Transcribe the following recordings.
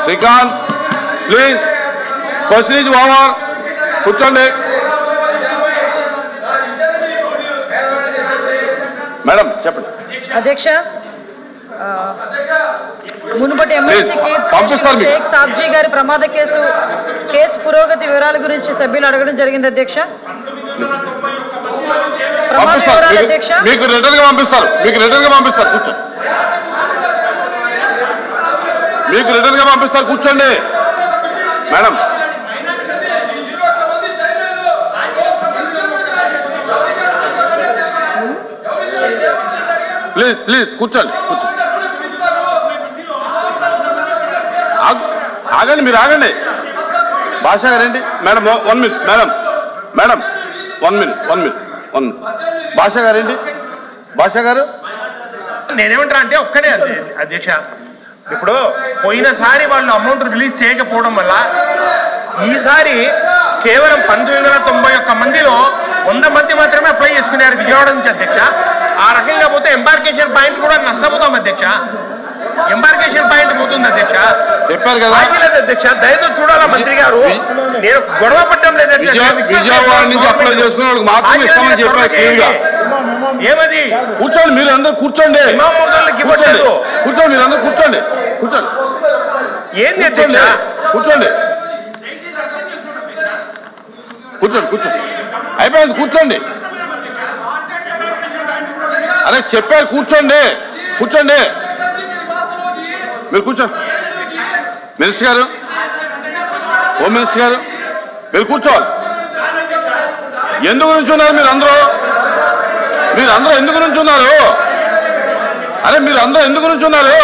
Srikanth please, question is over. కూర్చోండి madam, చెప్పండి. అధ్యక్ష, మునుపటి ఎమ్మెల్సీ షేక్ సాబ్జీ గారి ప్రమాద కేసు పురోగతి వివరాల గురించి సభ్యులు అడగడం జరిగింది. అధ్యక్ష, ప్రమాద వివరాలు అధ్యక్ష మీకు రిటర్న్ గా పంపిస్తారు. కూర్చోండి. మీకు రిటర్న్ గా పంపిస్తారు. కూర్చోండి మేడం. ప్లీజ్ కూర్చోండి. ఆగండి, మీరు ఆగండి. భాషా గారండి. Madam 1 minute. Madam 1 minute. భాషా గారండి. భాషా గారు, నేనేమంటా అంటే ఒక్కడే అధ్యక్ష, ఇప్పుడు పోయినసారి వాళ్ళు అమౌంట్ రిలీజ్ చేయకపోవడం వల్ల ఈసారి కేవలం 1991 మందిలో 100 మంది మాత్రమే అప్లై చేసుకున్నారు విజయవాడ నుంచి. అధ్యక్ష, ఆ రకంగా పోతే ఎంబార్కేషన్ పాయింట్ కూడా నష్టపోతాం. అధ్యక్ష, ఎంబార్కేషన్ పాయింట్ పోతుంది. అధ్యక్ష, చెప్పారు కదా. అధ్యక్ష, దయతో చూడాలా మంత్రి గారు, నేను గొడవ పట్టడం లేదు. విజయవాడ నుంచి అప్లై చేసుకున్న వాళ్ళకి మాత్రమే ఇస్తామని చెప్పారు క్లియర్గా. ఏమది? కూర్చోండి, మీరు అందరూ కూర్చోండి. కూర్చోండి, మీరు అందరూ కూర్చోండి. ఏంది అధ్యక్ష? కూర్చోండి. అయిపోయింది, కూర్చోండి. అరే చెప్పారు, కూర్చోండి. మీరు కూర్చోండి. మినిస్టర్ గారు, హోమ్ మినిస్టర్ గారు, మీరు కూర్చోవాలి. ఎందుకు నుంచున్నారు మీరు అందరూ ఎందుకు నుంచున్నారు? అరే మీరు అందరూ ఎందుకు నుంచున్నారు?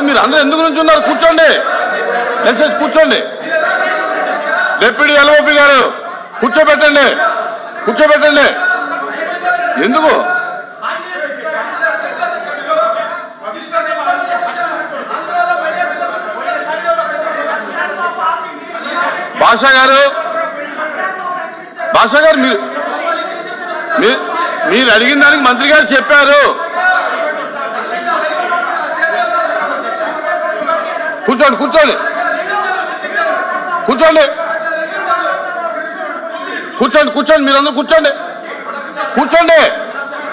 మీరు అందరూ ఎందుకు నుంచున్నారు? కూర్చోండి. కూర్చోండి. డిప్యూటీ ఎల్ఓపి గారు కూర్చోబెట్టండి. ఎందుకు? భాషా గారు మీరు అడిగిన దానికి మంత్రి గారు చెప్పారు. కూర్చోండి. మీరందరూ కూర్చోండి.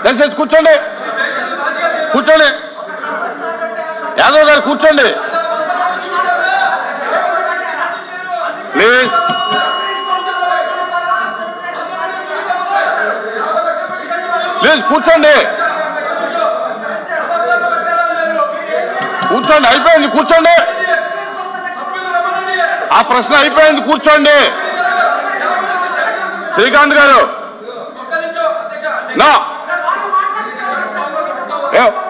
దయచేసి కూర్చోండి. యాదవ్ గారు కూర్చోండి ప్లీజ్. కూర్చోండి. అయిపోయింది, కూర్చోండి. ఆ ప్రశ్న అయిపోయింది, కూర్చోండి. శ్రీకాంత్ గారు, నో,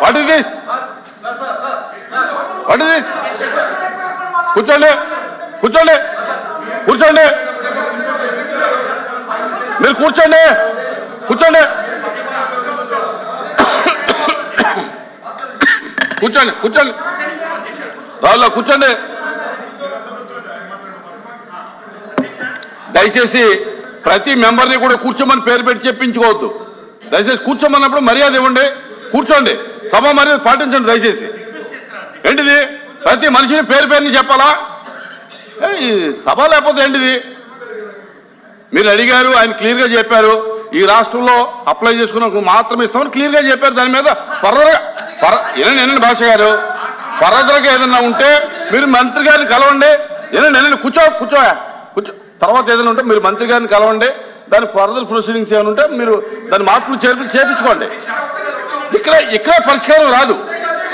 వాట్ ఇస్ దిస్? కూర్చోండి. మీరు కూర్చోండి. రావులో కూర్చోండి. దయచేసి ప్రతి మెంబర్ని కూడా కూర్చోమని పేరు పెట్టి చెప్పించుకోవద్దు. దయచేసి కూర్చోమన్నప్పుడు మర్యాద ఇవ్వండి. కూర్చోండి. సభ మర్యాద పాటించండి దయచేసి. ఏంటిది? ప్రతి మనిషిని పేరుని చెప్పాలా? ఈ సభ లేకపోతే ఏంటిది? మీరు అడిగారు, ఆయన క్లియర్గా చెప్పారు. ఈ రాష్ట్రంలో అప్లై చేసుకున్న మాత్రమే ఇస్తామని క్లియర్గా చెప్పారు. దాని మీద వినండి భాష గారు, ఫర్దర్గా ఏదన్నా ఉంటే మీరు మంత్రి గారిని కలవండి. వినండి, కూర్చో. తర్వాత ఏదైనా ఉంటే మీరు మంత్రి గారిని కలవండి. దాని ఫర్దర్ ప్రొసీడింగ్స్ ఏమైనా ఉంటే మీరు దాని మార్పులు చేపించుకోండి. ఇక్కడ పరిష్కారం రాదు,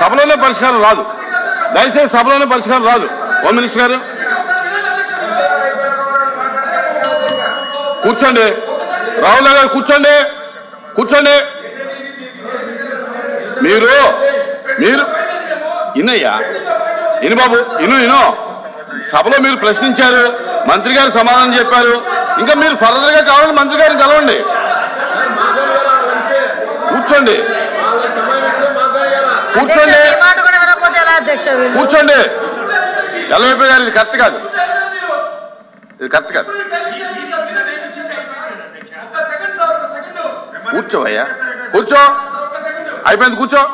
సభలోనే పరిష్కారం రాదు. దయచేసి సభలోనే పరిష్కారం రాదు. హోమ్ మినిస్టర్ గారు కూర్చోండి. రావుల గారు కూర్చోండి. మీరు ఇన్నయ్యా, ఇను బాబు, ఇను. సభలో మీరు ప్రశ్నించారు, మంత్రి గారు సమాధానం చెప్పారు. ఇంకా మీరు ఫర్దర్ గా కావాలంటే మంత్రి గారిని కలవండి. కూర్చోండి. ఎల్వైపీ గారు ఇది కరెక్ట్ కాదు. కూర్చోవయ్యా, కూర్చో, అయిపోయింది, కూర్చో.